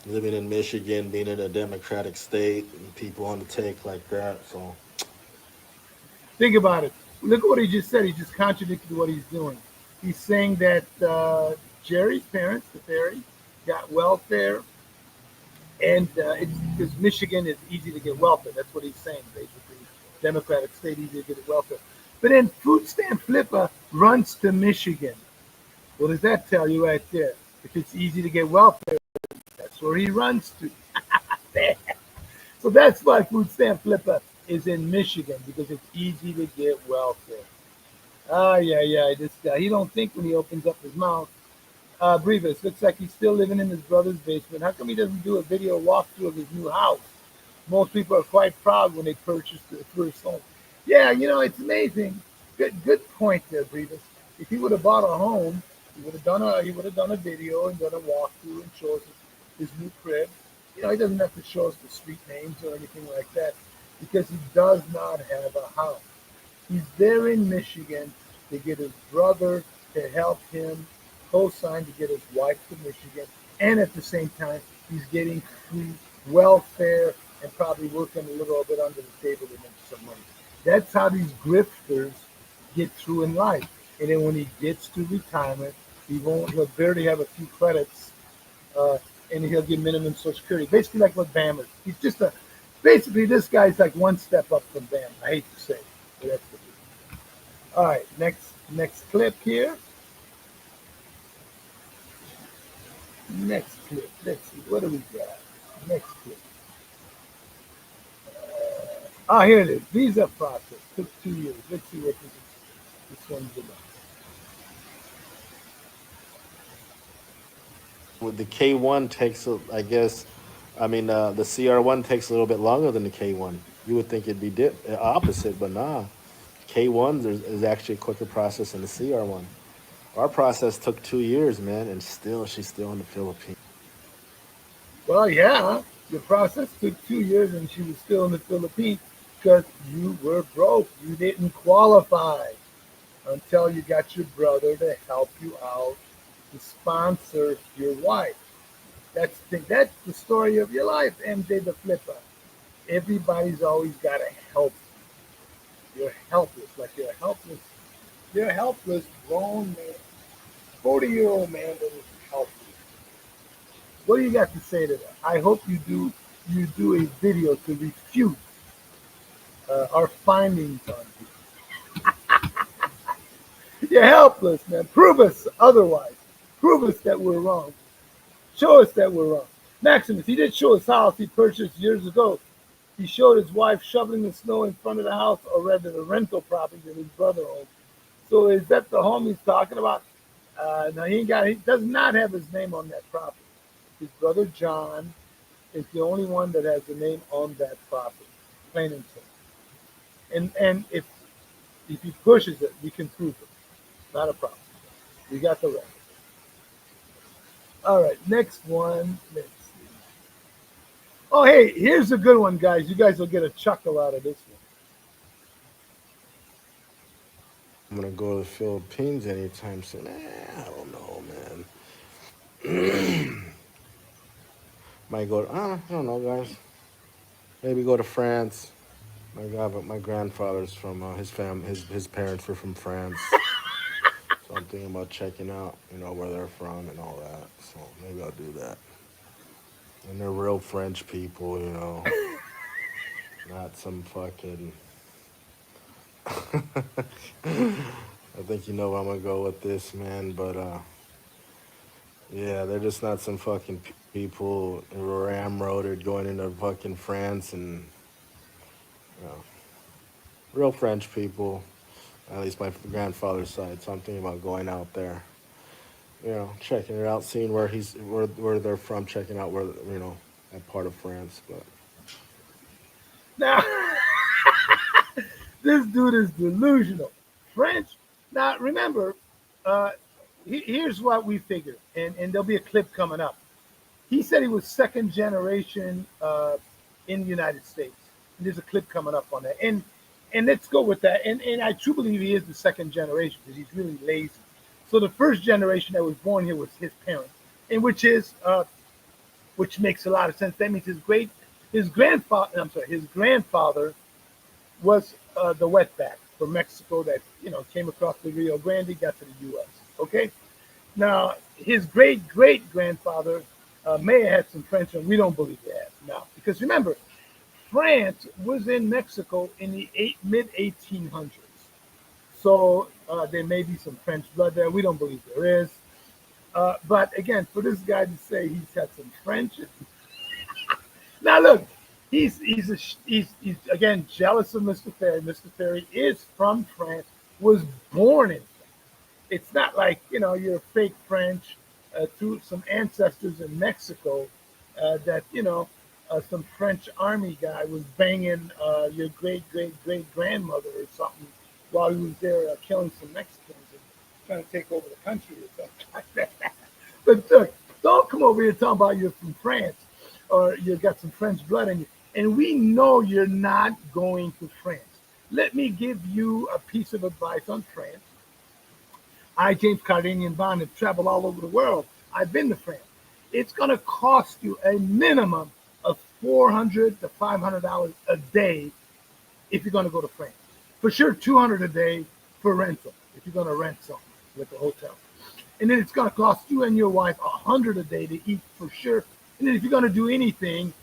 living in Michigan, being in a Democratic state, and people on the take like that. So Think about it. Look at what he just said. He just contradicted what he's doing. He's saying that Jerry's parents, the fairy, got welfare, and it's because Michigan is easy to get welfare. That's what he's saying, basically. Democratic state, easy to get welfare. But then Food Stamp Flipper runs to Michigan. What does that tell you right there? If it's easy to get welfare, that's where he runs to. So that's why Food Stamp Flipper is in Michigan, because it's easy to get welfare. Ah, yeah, yeah. This guy, he don't think when he opens up his mouth. Brevis, looks like he's still living in his brother's basement. How come he doesn't do a video walkthrough of his new house? Most people are quite proud when they purchase their first home. Yeah, it's amazing. Good point there, Brevis. If he would have bought a home, he would have done a video and done a walkthrough and show us his new crib. He doesn't have to show us the street names or anything like that because he does not have a house. He's there in Michigan to get his brother to help him co-sign to get his wife to Michigan, and at the same time, he's getting free welfare and probably working a little bit under the table to make some money. That's how these grifters get through in life. And then when he gets to retirement, he'll barely have a few credits, uh, and he'll get minimum Social Security. Basically, like what Bam is. He's just a basically this guy's like one step up from Bam. I hate to say it, but that's what it is. All right, next clip here. Next clip. Let's see. What do we got? Next clip. Ah, here it is. Visa process took 2 years. Let's see what this one's about. With the K1 takes, I guess, I mean, the CR1 takes a little bit longer than the K1. You would think it'd be opposite, but nah. K1 is actually a quicker process than the CR1. Our process took 2 years, man, and still she's still in the Philippines. Well, yeah, your process took 2 years, and she was still in the Philippines because you were broke. You didn't qualify until you got your brother to help you out to sponsor your wife. That's the story of your life, MJ the Flipper. Everybody's always got to help. You're helpless, like you're a helpless grown man, 40-year-old man that is helpless. What do you got to say to that? I hope you do a video to refute our findings on you. You're helpless, man. Prove us otherwise. Prove us that we're wrong. Show us that we're wrong. Maximus, he did show his house he purchased years ago. He showed his wife shoveling the snow in front of the house, or rather the rental property that his brother owned. So is that the home he's talking about? No, he does not have his name on that property. His brother John is the only one that has the name on that property, plain and simple. And if he pushes it, we can prove it. Not a problem. We got the rest. All right, next one. Let's see. Oh, hey, here's a good one, guys. You guys will get a chuckle out of this one. I'm gonna go to the Philippines anytime soon. I don't know, man. Might go. I don't know, guys. Maybe go to France. My God, but my grandfather's from his parents were from France, so I'm thinking about checking out, where they're from and all that. So maybe I'll do that. And they're real French people, not some fucking. I think you know where I'm gonna go with this, man. But yeah, they're just not some fucking people ramroded going into fucking France and you know, real French people. At least my grandfather's side. So I'm thinking about going out there, checking it out, seeing where they're from, checking out where that part of France. But Now, this dude is delusional. French. Now, remember, uh, here's what we figured, and there'll be a clip coming up. He said he was second generation in the United States. And there's a clip coming up on that. And let's go with that. And I truly believe he is the second generation because he's really lazy. So the first generation that was born here was his parents, and which makes a lot of sense. That means his grandfather was the wetback from Mexico that came across the Rio Grande, got to the U.S. Okay, now his great great grandfather may have had some French, and we don't believe they have now because remember, France was in Mexico in the mid 1800s, so there may be some French blood there. We don't believe there is. But again, for this guy to say he's got some French, now look, he's again jealous of Mr. Ferry. Mr. Ferry is from France, was born in France. It's not like you're fake French through some ancestors in Mexico that some French army guy was banging your great great great grandmother or something while he was there killing some Mexicans and trying to take over the country or something like that. But look, don't come over here talking about you're from France or you got some French blood in you. And we know you're not going to France. Let me give you a piece of advice on France. I, James Cardanian Bond, have traveled all over the world. I've been to France. It's going to cost you a minimum of $400 to $500 a day if you're going to go to France. For sure, 200 a day for rental if you're going to rent something with a hotel. And then it's going to cost you and your wife 100 a day to eat for sure. And then if you're going to do anything,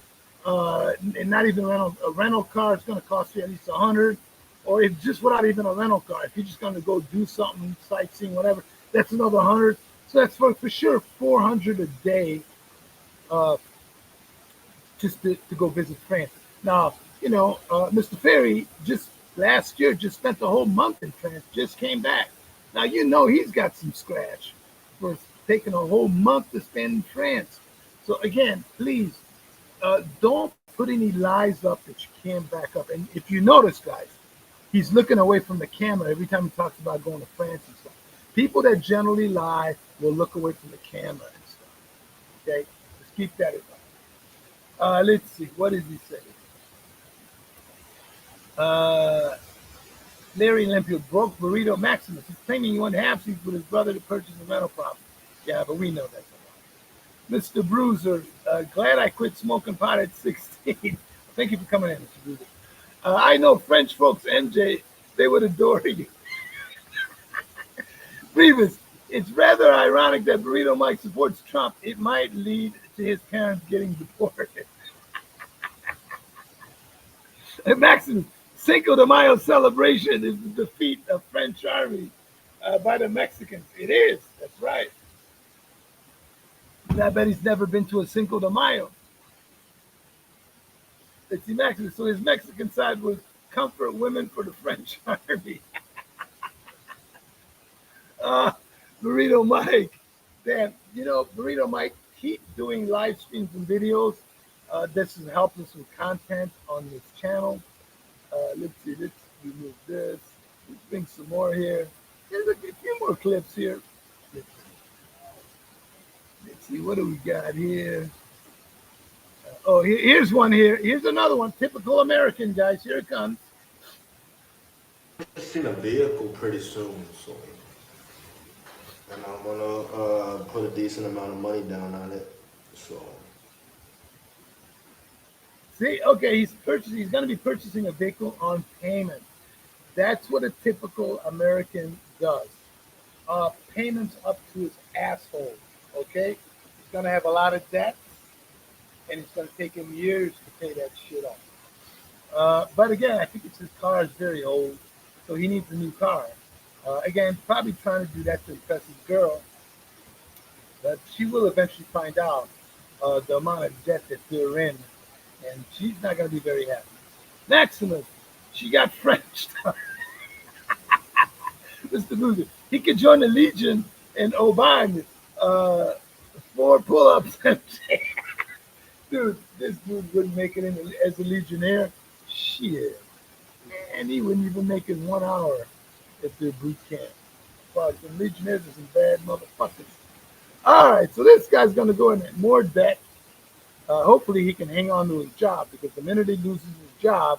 and not even a rental car, it's going to cost you at least 100. Or if just without even a rental car, if you're just going to go do something, sightseeing, whatever, that's another 100. So that's for sure 400 a day, uh, just to go visit France. Now, Mr. Ferry just last year just spent the whole month in France, just came back. Now he's got some scratch for taking a whole month to spend in France. So again, please don't put any lies up that you can't back up. And if you notice, guys, he's looking away from the camera every time he talks about going to France and stuff. People that generally lie will look away from the camera and stuff. Okay, just keep that in mind. Let's see, what does he say? Uh, Larry Olympia broke Burrito Maximus. He's claiming he won halfsies with his brother to purchase a rental property. Yeah, but we know that's a lie. Mr. Bruiser, glad I quit smoking pot at 16. Thank you for coming in, Mr. Bruiser. I know French folks, MJ, they would adore you. Revis, it's rather ironic that Burrito Mike supports Trump. It might lead to his parents getting deported. And Maximus, Cinco de Mayo celebration is the defeat of French army by the Mexicans. It is. That's right. And I bet he's never been to a Cinco de Mayo. Let's see, Maximus. So his Mexican side was comfort women for the French army. uh, Burrito Mike. Damn, Burrito Mike, keep doing live streams and videos. This is helping us with content on this channel. Let's see, let's remove this. Let's bring some more here. There's a few more clips here. Let's see, what do we got here? Here's one here. Here's another one. Typical American, guys. Here it comes. Seen a vehicle pretty soon, so and I'm gonna put a decent amount of money down on it. So See, okay, he's going to be purchasing a vehicle on payment. That's what a typical American does. Payments up to his asshole. Okay, he's going to have a lot of debt, and it's going to take him years to pay that shit off. But again, I think his car is very old, so he needs a new car. Again, probably trying to do that to impress his girl, but she will eventually find out the amount of debt that they're in, and she's not going to be very happy. Maximus, she got French. Mr. Loser, he could join the Legion and Obama. 4 pull-ups. Dude, this dude wouldn't make it in as a Legionnaire. Shit. Man, he wouldn't even make it 1 hour at their boot camp. Fuck, the Legionnaires are some bad motherfuckers. All right, so this guy's going to go in more debt. Hopefully he can hang on to his job, because the minute he loses his job,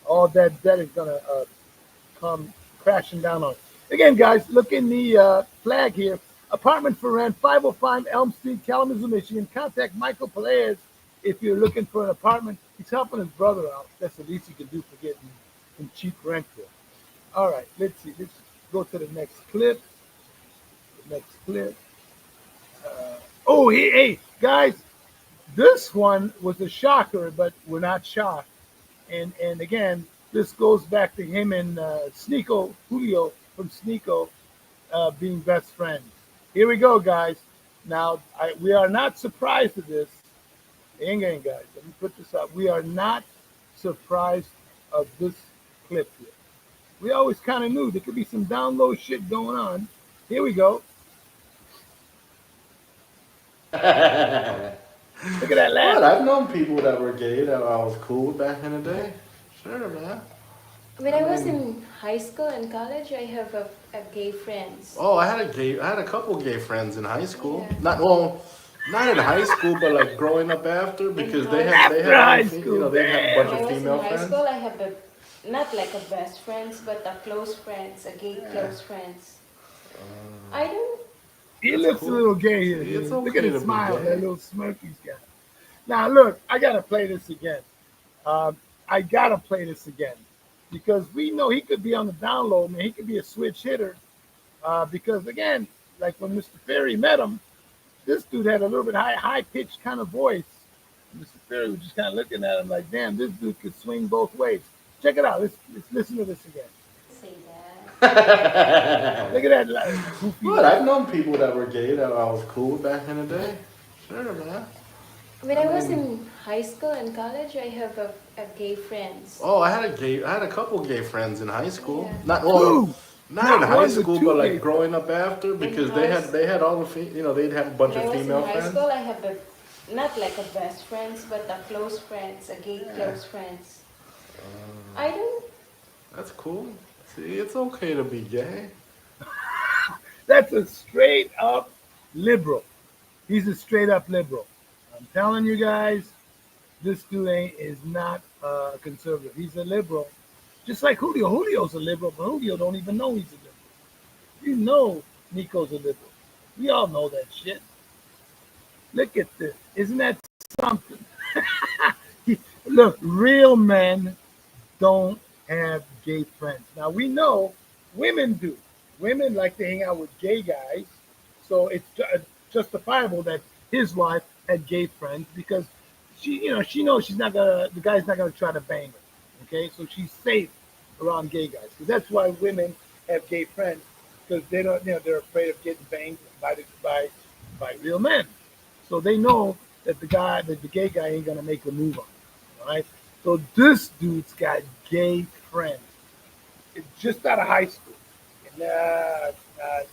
all that debt is going to come crashing down on him. Again, guys, look in the flag here. Apartment for rent, 505 Elm Street, Kalamazoo, Michigan. Contact Michael Pelaez if you're looking for an apartment. He's helping his brother out. That's the least he can do for getting some cheap rent there. All right, let's see. Let's go to the next clip. Hey, guys, this one was a shocker, but we're not shocked. And again, this goes back to him and Sneeko, Julio from Sneeko, being best friends. Here we go, guys. Now, we are not surprised at this. Again, guys, let me put this up. We are not surprised of this clip here. We always kind of knew there could be some down low shit going on. Here we go. Look at that laugh. What? I've known people that were gay that I was cool with back in the day. Sure, man. When I was in high school and college, I have a gay friends. Oh, I had a couple gay friends in high school. Yeah. Not in high school, but like growing up after, because they had After high they school, had a When bunch I of was in female high friends. school, I have not like a best friends, but a close friends, a gay Yeah. close friends. I Uh, don't. He that's looks a cool. little gay here, See, it's dude. Look at okay his to be smile, that gay. little smirk he's got. Now, look, I gotta play this again. Um, I gotta play this again because we know he could be on the down low, man. He could be a switch hitter. Because again, like when Mr. Ferry met him, this dude had a little bit high pitched kind of voice. Mr. Ferry was just kind of looking at him like, damn, this dude could swing both ways. Check it out. Let's listen to this again. Say that. Look at that goofy But laugh. I've known people that were gay that I was cool with back in the day. Sure, man. When I I was mean, in high school and college, I have a gay friends. oh, I had a couple gay friends in high school. Yeah. Not well, Two, not in not high one, but school, but two like gay growing friends. up after In because high, they had all the they'd have a bunch when of I was in female high friends. school, I have a not like a best friends, but a close friends, a gay Yeah, close friends. I uh, don't. that's cool. See, it's okay to be gay. That's a straight up liberal. He's a straight up liberal. I'm telling you guys, this dude is not a conservative. He's a liberal. Just like Julio. Julio's a liberal, but Julio don't even know he's a liberal. You know Nico's a liberal. We all know that shit. Look at this. Isn't that something? Look, real men don't have gay friends. Now we know women do. Women like to hang out with gay guys, so it's justifiable that his wife had gay friends because she knows the guy's not gonna try to bang her. Okay, so she's safe around gay guys because that's why women have gay friends because they don't, they're afraid of getting banged by real men. So they know that the gay guy ain't gonna make a move on them. All right. So this dude's got gay friends. It's just out of high school. And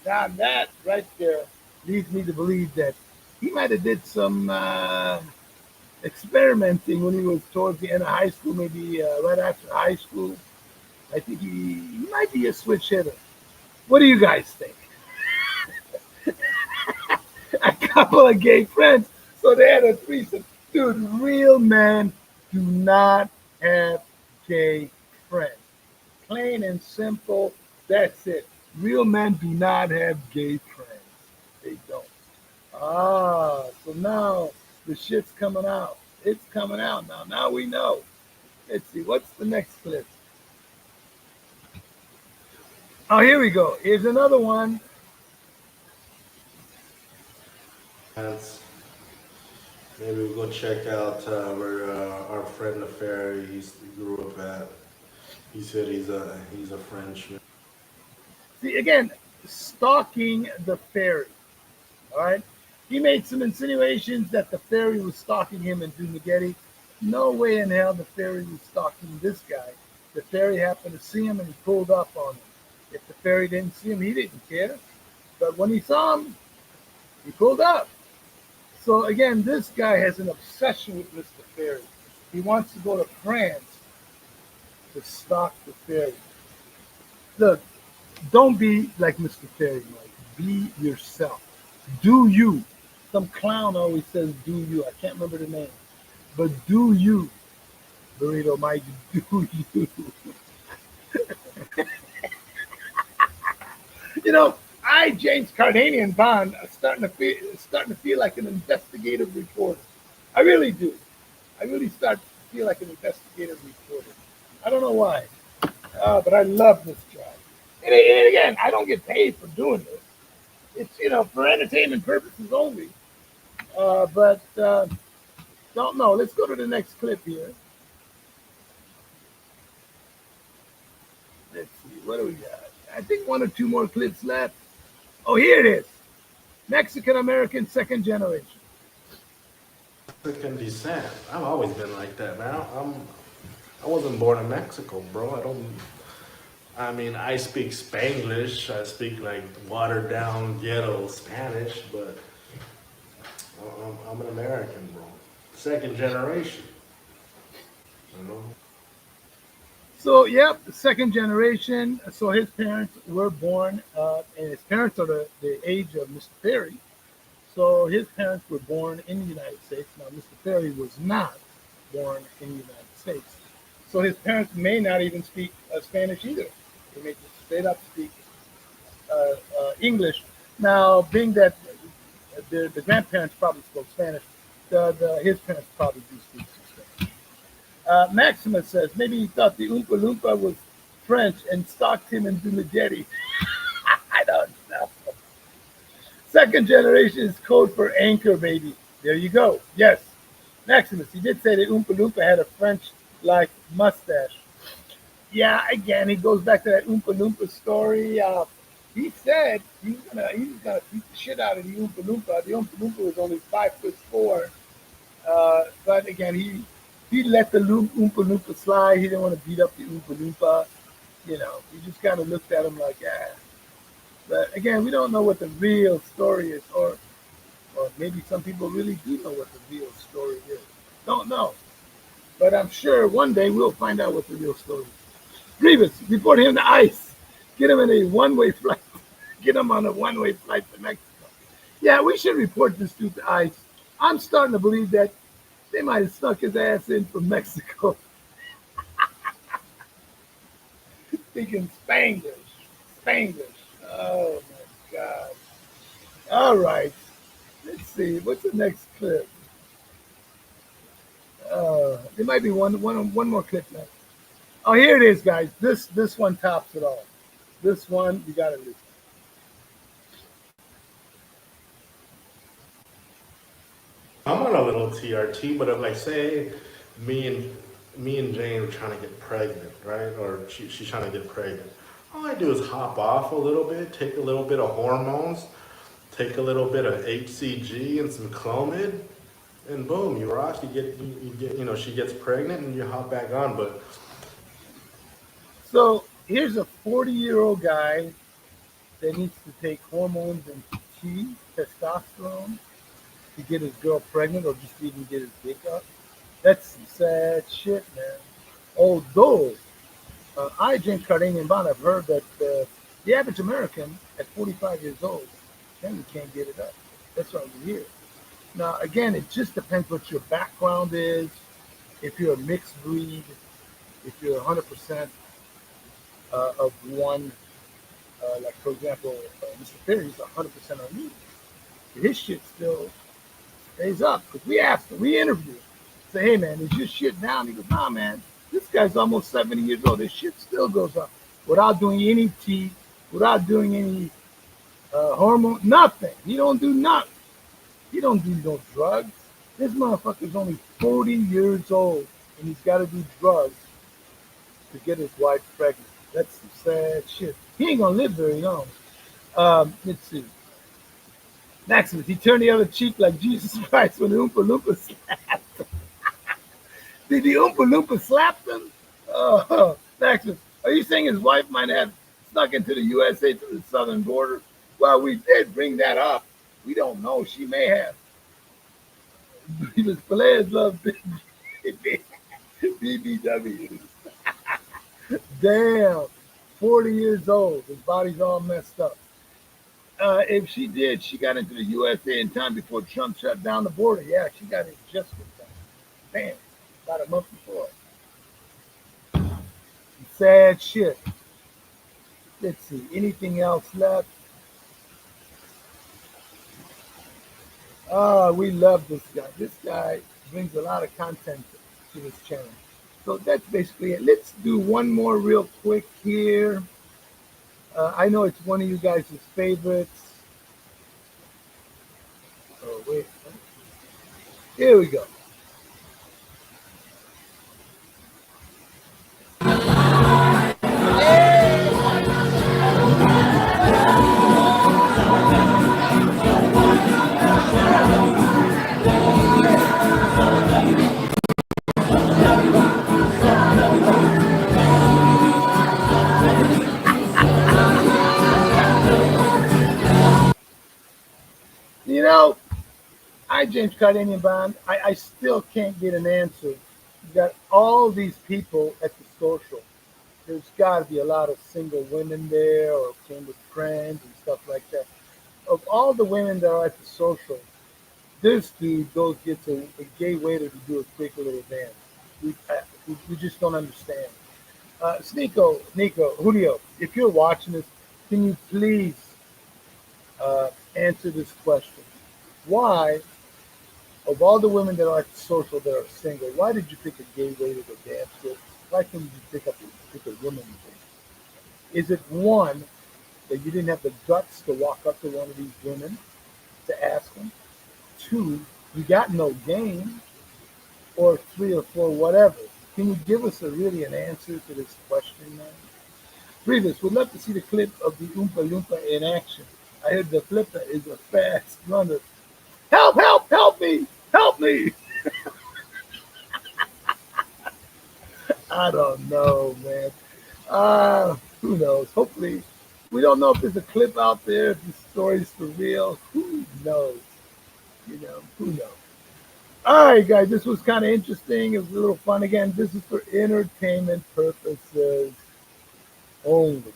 now that right there leads me to believe that he might have did some experimenting when he was towards the end of high school, maybe right after high school. I think he might be a switch hitter. What do you guys think? A couple of gay friends. So they had a threesome. Dude, real men do not have gay friends. Plain and simple. That's it. Real men do not have gay friends. They don't. So now the shit's coming out. It's coming out now. Now we know. Let's see. What's the next clip? Oh, here we go. Here's another one. That's maybe we'll go check out where our friend the fairy he grew up at. He said he's a Frenchman. See, again, stalking the fairy. All right. He made some insinuations that the fairy was stalking him in Dumageddon. No way in hell the fairy was stalking this guy. The fairy happened to see him and he pulled up on him. If the fairy didn't see him, he didn't care. But when he saw him, he pulled up. So again, this guy has an obsession with Mr. Fairy. He wants to go to France to stalk the fairy. Look, don't be like Mr. Fairy, Mike. Be yourself. Do you. Some clown always says do you. I can't remember the name. But do you, Burrito Mike, do you. You know, James Cardanian Bond, starting to feel like an investigative reporter. I really do. I really start to feel like an investigative reporter. I don't know why, but I love this job. And again, I don't get paid for doing this. It's for entertainment purposes only. But don't know. Let's go to the next clip here. Let's see. What do we got? I think one or two more clips left. Oh, here it is. Mexican American second generation. Mexican descent. I've always been like that, man. I wasn't born in Mexico, bro. I don't. I mean, I speak Spanglish. I speak like watered down ghetto Spanish, but I'm an American, bro. Second generation. You know. So, yep, the second generation. So his parents were born, and his parents are the age of Mr. Perry. So his parents were born in the United States. Now, Mr. Perry was not born in the United States. So his parents may not even speak Spanish either. They may just straight up speak English. Now, being that the grandparents probably spoke Spanish, his parents probably do speak some Spanish. Maximus says maybe he thought the Oompa Loompa was French and stalked him in Dumagetti. I don't know. Second generation is code for anchor, baby. There you go. Yes, Maximus, he did say that Oompa Loompa had a French-like mustache. Yeah, again, he goes back to that Oompa Loompa story. He said he was gonna beat the shit out of the Oompa Loompa. The Oompa Loompa was only 5'4", but again, he let the Oompa Loompa slide. He didn't want to beat up the Oompa Loompa. He just kind of looked at him like, ah. But again, we don't know what the real story is, or maybe some people really do know what the real story is. Don't know, but I'm sure one day we'll find out what the real story is. Grievous, report him to ICE. Get him in a one-way flight. Get him on a one-way flight to Mexico. Yeah, we should report this dude to ICE. I'm starting to believe that they might have snuck his ass in from Mexico, speaking Spanglish. Spanglish. Oh my God. All right. Let's see. What's the next clip? There might be one more clip left. Oh, here it is, guys. This one tops it all. This one you gotta listen. I'm on a little TRT, but if like say me and me and Jane are trying to get pregnant, right? Or she's trying to get pregnant. All I do is hop off a little bit, take a little bit of hormones, take a little bit of HCG and some Clomid, and boom, you rock. You get, she gets pregnant and you hop back on. But So here's a 40-year-old guy that needs to take hormones and T, testosterone, to get his girl pregnant or just even get his dick up. That's some sad shit, man. Although I, James Cardanian Bond, have heard that the average American at 45 years old generally can't get it up. That's what we hear. Now, again, it just depends what your background is. If you're a mixed breed, if you're 100% of one, like for example, Mr. Perry's 100% on me. His shit still stays up because we asked him, we interviewed him. Say, hey man, is your shit down? He goes, nah man, this guy's almost 70 years old. His shit still goes up without doing any tea, without doing any hormone, nothing. He don't do nothing. He don't do no drugs. This motherfucker's only 40 years old and he's got to do drugs to get his wife pregnant. That's some sad shit. He ain't gonna live very long. Let's see. Maximus, he turned the other cheek like Jesus Christ when the Oompa Loompa slapped him. Did the Oompa Loompa slap him? Oh, Maximus, are you saying his wife might have snuck into the USA through the southern border? Well, we did bring that up. We don't know. She may have. Because players love BBWs. Damn. 40 years old. His body's all messed up. If she did, she got into the USA in time before Trump shut down the border. Yeah, she got in just in time. Bam. About a month before. Sad shit. Let's see. Anything else left? Oh, we love this guy. This guy brings a lot of content to this channel. So that's basically it. Let's do one more real quick here. I know it's one of you guys' favorites. Oh, wait. Here we go. You know, James Cardanian Bond, I still can't get an answer. You got all these people at the social. There's got to be a lot of single women there or came with friends and stuff like that. Of all the women that are at the social, this dude gets a gay waiter to do a quick little dance. We just don't understand. Nico, Julio, if you're watching this, can you please answer this question? Why, of all the women that are at the social that are single, why did you pick a gay waiter to dance with? Why couldn't you pick a woman? Is it one that you didn't have the guts to walk up to one of these women to ask them? Two, you got no game, or three or four, whatever. Can you give us an answer to this question, man? Breathers, we'd love to see the clip of the Oompa Loompa in action. I heard the flipper is a fast runner. Help, help, help me! Help me! I don't know, man. Who knows? Hopefully, we don't know if there's a clip out there, if the story's for real. Who knows? Who knows? All right, guys, this was kind of interesting. It was a little fun. Again, this is for entertainment purposes only.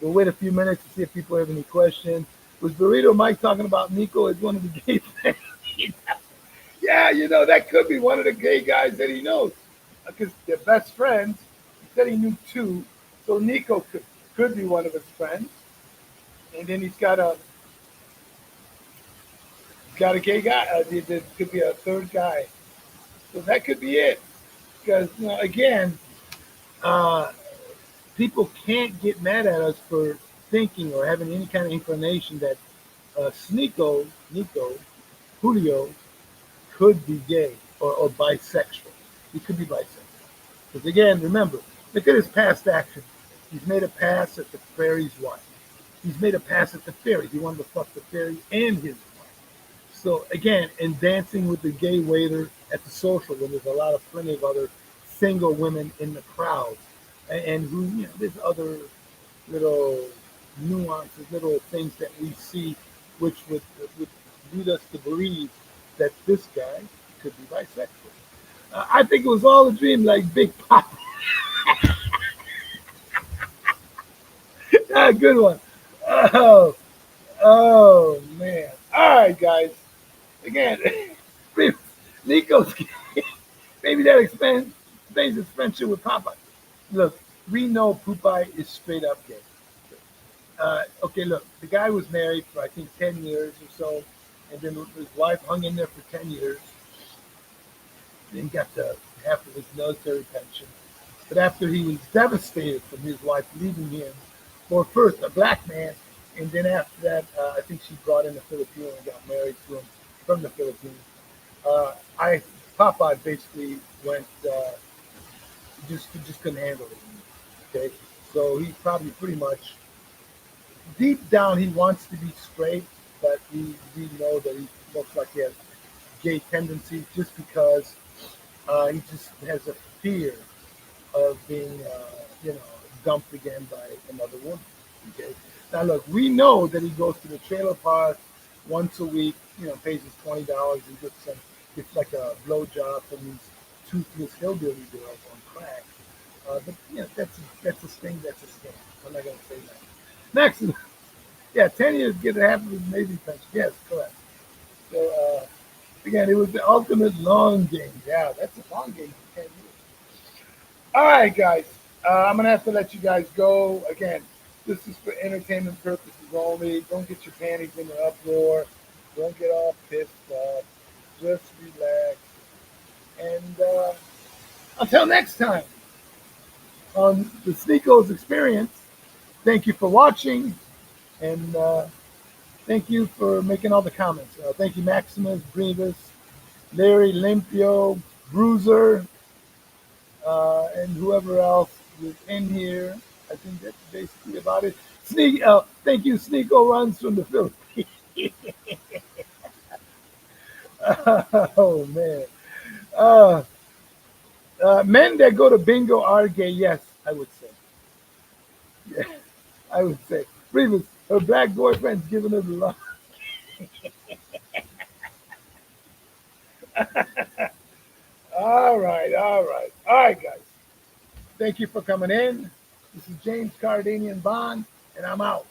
We'll wait a few minutes to see if people have any questions. Was Burrito Mike talking about Nico as one of the gay fans? Yeah, that could be one of the gay guys that he knows. Because they're best friends. He said he knew two. So Nico could be one of his friends. And then he's got a gay guy. There could be a third guy. So that could be it. Because, again, uh, people can't get mad at us for thinking or having any kind of inclination that Nico, Julio, could be gay or bisexual. He could be bisexual. Because again, remember, look at his past actions. He's made a pass at the fairy's wife. He's made a pass at the fairy. He wanted to fuck the fairy and his wife. So again, in dancing with the gay waiter at the social, when there's plenty of other single women in the crowd, and who, there's other little nuances, little things that we see, which would lead us to believe that this guy could be bisexual. I think it was all a dream, like Big Pop. Good one. Oh, oh man. All right, guys. Again, Nico's maybe that explains his friendship with Papa. Look, we know Popeye is straight up gay. Okay, look, the guy was married for I think 10 years or so, and then his wife hung in there for 10 years, then got half of his military pension. But after he was devastated from his wife leaving him for first a black man, and then after that, I think she brought in a Filipino and got married to him from the Philippines. I Popeye basically went just couldn't handle it. Okay, so he probably pretty much deep down he wants to be straight, but we know that he looks like he has gay tendencies just because he just has a fear of being dumped again by another woman. Okay, now look, we know that he goes to the trailer park once a week. Pays his $20 and gets like a blow job from these toothless hillbilly girls on crack. But that's a sting. That's a scam. I'm not gonna say that. Next, yeah, 10 years get half of his Navy pension. Yes, correct. So again, it was the ultimate long game. Yeah, that's a long game for 10 years. All right, guys. I'm gonna have to let you guys go. Again, this is for entertainment purposes only. Don't get your panties in the uproar. Don't get all pissed off. Just relax. And until next time on the Sneakos Experience, thank you for watching, and thank you for making all the comments. Thank you, Maximus, Brevis, Larry, Limpio, Bruiser, and whoever else is in here. I think that's basically about it. Thank you, Sneako runs from the Philippines. Oh man. Uh, Men that go to bingo are gay. Yes, I would say. Yeah, I would say. Brevis, her black boyfriend's giving her the love. All right, guys. Thank you for coming in. This is James Cardanian Bond, and I'm out.